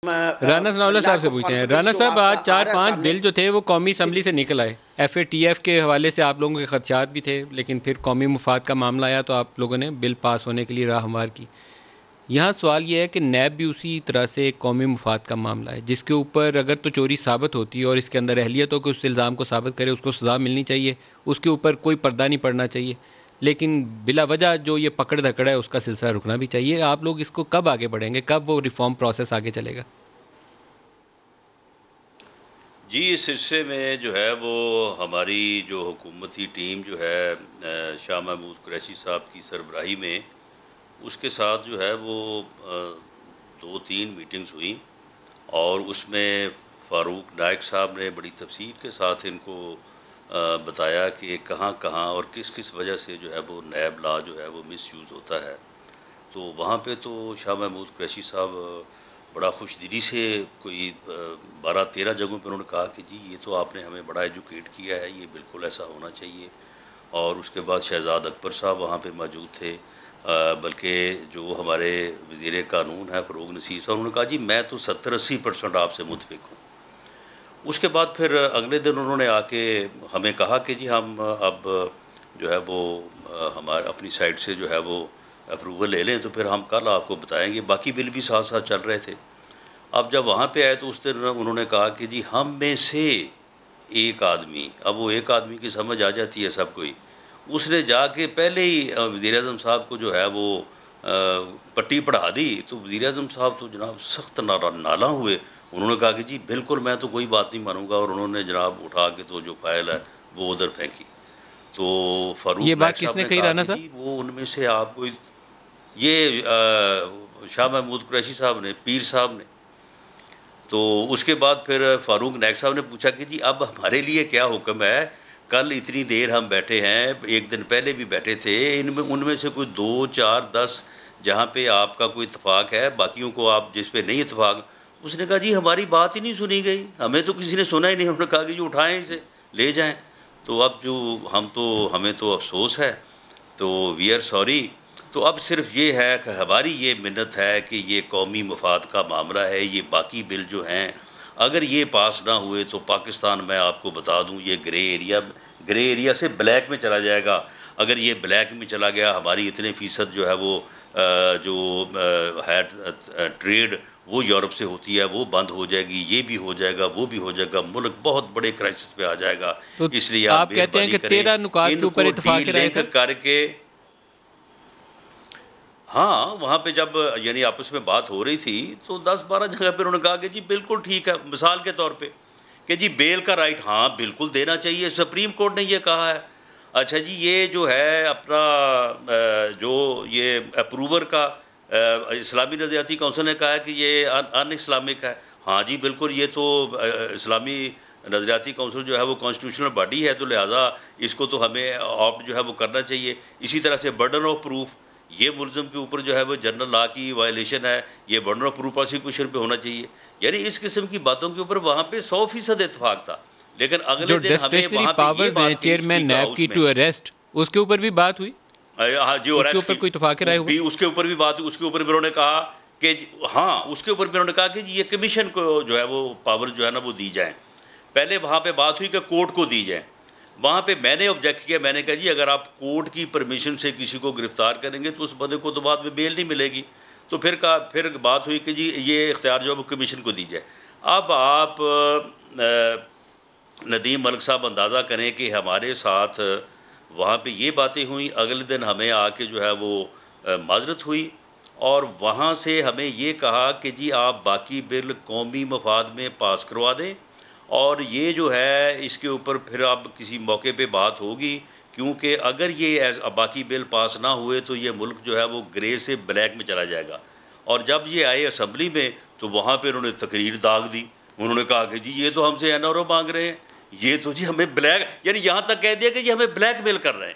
رانا ثناء اللہ صاحب سے پوچھتے ہیں، رانا صاحب آج چار پانچ بل جو تھے وہ قومی اسمبلی سے نکل آئے، ایف اے ٹی ایف کے حوالے سے آپ لوگوں کے خدشات بھی تھے، لیکن پھر قومی مفاد کا معاملہ آیا تو آپ لوگوں نے بل پاس ہونے کے لیے راہ ہموار کی۔ یہاں سوال یہ ہے کہ نیب بھی اسی طرح سے ایک قومی مفاد کا معاملہ ہے جس کے اوپر اگر تو چوری ثابت ہوتی ہے اور اس کے اندر اہلیت ہو کہ اس الزام کو ثابت کرے، اس کو سزا ملنی چاہیے، اس کے اوپر کوئی پردہ نہیں پڑنا چاہیے، لیکن بلا وجہ جو یہ پکڑ دھکڑ ہے اس کا سلسلہ رکنا بھی چاہیے۔ آپ لوگ اس کو کب آگے بڑھیں گے، کب وہ ریفارم پروسیس آگے چلے گا؟ جی، اس سلسلے میں جو ہے وہ ہماری جو حکومتی ٹیم جو ہے شاہ محمود قریشی صاحب کی سربراہی میں، اس کے ساتھ جو ہے وہ 2-3 میٹنگز ہوئیں، اور اس میں فاروق نائک صاحب نے بڑی تفصیل کے ساتھ ان کو بتایا کہ کہاں کہاں اور کس کس وجہ سے جو ہے وہ نیب لا جو ہے وہ مس یوز ہوتا ہے۔ تو وہاں پہ تو شاہ محمود قریشی صاحب بڑا خوش دلی سے کوئی 12-13 جگہوں پہ انہوں نے کہا کہ جی یہ تو آپ نے ہمیں بڑا ایجوکیٹ کیا ہے، یہ بالکل ایسا ہونا چاہیے۔ اور اس کے بعد شہزاد اکبر صاحب وہاں پہ موجود تھے، بلکہ جو ہمارے وزیر قانون ہے فروغ نصیر صاحب، انہوں نے کہا جی میں تو 70-80% آپ سے متفق ہوں۔ اس کے بعد پھر اگلے دن انہوں نے آ کے ہمیں کہا کہ جی ہم اب جو ہے وہ ہمارے اپنی سائڈ سے جو ہے وہ اپروول لے لیں، تو پھر ہم کل آپ کو بتائیں گے۔ باقی بل بھی ساتھ ساتھ چل رہے تھے۔ اب جب وہاں پہ آئے تو اس دن انہوں نے کہا کہ جی ہم میں سے ایک آدمی، اب وہ ایک آدمی کی سمجھ آ جاتی ہے سب کوئی، اس نے جا کے پہلے ہی وزیر اعظم صاحب کو جو ہے وہ پٹی پڑھا دی، تو وزیر اعظم صاحب تو جناب سخت نالاں ہوئے۔ انہوں نے کہا کہ جی بالکل میں تو کوئی بات نہیں مانوں گا، اور انہوں نے جناب اٹھا کے تو جو فائل ہے وہ ادھر پھینکی۔ تو یہ فاروق بات نائک کس صاحب نے نے کہی کہا رانا کہ صاحب؟ جی وہ ان میں سے آپ کو، یہ شاہ محمود قریشی صاحب نے، پیر صاحب نے۔ تو اس کے بعد پھر فاروق نائک صاحب نے پوچھا کہ جی اب ہمارے لیے کیا حکم ہے؟ کل اتنی دیر ہم بیٹھے ہیں، ایک دن پہلے بھی بیٹھے تھے، ان میں سے کوئی 2-4-10 جہاں پہ آپ کا کوئی اتفاق ہے، باقیوں کو آپ جس پہ نہیں اتفاق۔ اس نے کہا جی ہماری بات ہی نہیں سنی گئی، ہمیں تو کسی نے سنا ہی نہیں۔ انہوں نے کہا کہ جی اٹھائیں اسے لے جائیں۔ تو اب جو ہمیں تو افسوس ہے، تو وی آر سوری۔ تو اب صرف یہ ہے کہ ہماری یہ منت ہے کہ یہ قومی مفاد کا معاملہ ہے، یہ باقی بل جو ہیں اگر یہ پاس نہ ہوئے تو پاکستان، میں آپ کو بتا دوں، یہ گرے ایریا سے بلیک میں چلا جائے گا۔ اگر یہ بلیک میں چلا گیا، ہماری اتنے فیصد جو ہے وہ جو ہے ٹریڈ وہ یورپ سے ہوتی ہے وہ بند ہو جائے گی، یہ بھی ہو جائے گا، وہ بھی ہو جائے گا، ملک بہت بڑے کرائسس پہ آ جائے گا۔ تو اس لیے آپ کہتے ہیں مہربانی کہ کریں 13 نکات کے ان اوپر کو ڈی اتفاق رائے لنک تھا۔ کر کے۔ ہاں وہاں پہ جب یعنی آپس میں بات ہو رہی تھی تو 10-12 جگہ پہ انہوں نے کہا کہ جی بالکل ٹھیک ہے، مثال کے طور پہ کہ جی بیل کا رائٹ ہاں بالکل دینا چاہیے، سپریم کورٹ نے یہ کہا ہے۔ اچھا جی یہ جو ہے اپنا جو یہ اپروور کا اسلامی نظریاتی کونسل نے کہا ہے کہ یہ ان اسلامک ہے، ہاں جی بالکل، یہ تو اسلامی نظریاتی کونسل جو ہے وہ کانسٹیٹیوشنل باڈی ہے، تو لہٰذا اس کو تو ہمیں آپٹ جو ہے وہ کرنا چاہیے۔ اسی طرح سے برڈن آف پروف، یہ ملزم کے اوپر جو ہے وہ جنرل لا کی وائلیشن ہے، یہ برڈن آف پروف پروسیکیوشن پہ ہونا چاہیے۔ یعنی اس قسم کی باتوں کے اوپر وہاں پہ 100% اتفاق تھا، لیکن اگلے جو دن ہمیں ڈسکریشنری وہاں پہ یہ پاورز ہیں بات کہی چیئرمین اسپیکر نیب ہاؤس کی میں۔ ٹو اریسٹ، اس کے اوپر بھی بات ہوئی؟ ہاں جی، اور اس کے اوپر کوئی اتفاق رائے ہوا؟ بھی اس کے اوپر بھی بات ہوئی، اس کے اوپر بھی انہوں نے کہا کہ ہاں، اس کے اوپر بھی انہوں نے کہا کہ یہ کمیشن کو جو ہے وہ پاور جو ہے نا وہ دی جائیں۔ پہلے وہاں پہ بات ہوئی کہ کورٹ کو دی جائیں، وہاں پہ میں نے آبجیکٹ کیا، میں نے کہا جی اگر آپ کورٹ کی پرمیشن سے کسی کو گرفتار کریں گے تو اس بندے کو تو بعد میں بیل نہیں ملے گی۔ تو پھر بات ہوئی کہ جی یہ اختیار جو ہے وہ کمیشن کو دی جائے۔ اب آپ ندیم ملک صاحب اندازہ کریں کہ ہمارے ساتھ وہاں پہ یہ باتیں ہوئیں، اگلے دن ہمیں آ کے جو ہے وہ معذرت ہوئی، اور وہاں سے ہمیں یہ کہا کہ جی آپ باقی بل قومی مفاد میں پاس کروا دیں، اور یہ جو ہے اس کے اوپر پھر اب کسی موقع پہ بات ہوگی، کیونکہ اگر یہ باقی بل پاس نہ ہوئے تو یہ ملک جو ہے وہ گرے سے بلیک میں چلا جائے گا۔ اور جب یہ آئے اسمبلی میں تو وہاں پہ انہوں نے تقریر داغ دی، انہوں نے کہا کہ جی یہ تو ہم سے این آر او مانگ رہے ہیں، یہ تو جی ہمیں بلیک، یعنی یہاں تک کہہ دیا کہ جی ہمیں بلیک میل کر رہے ہیں۔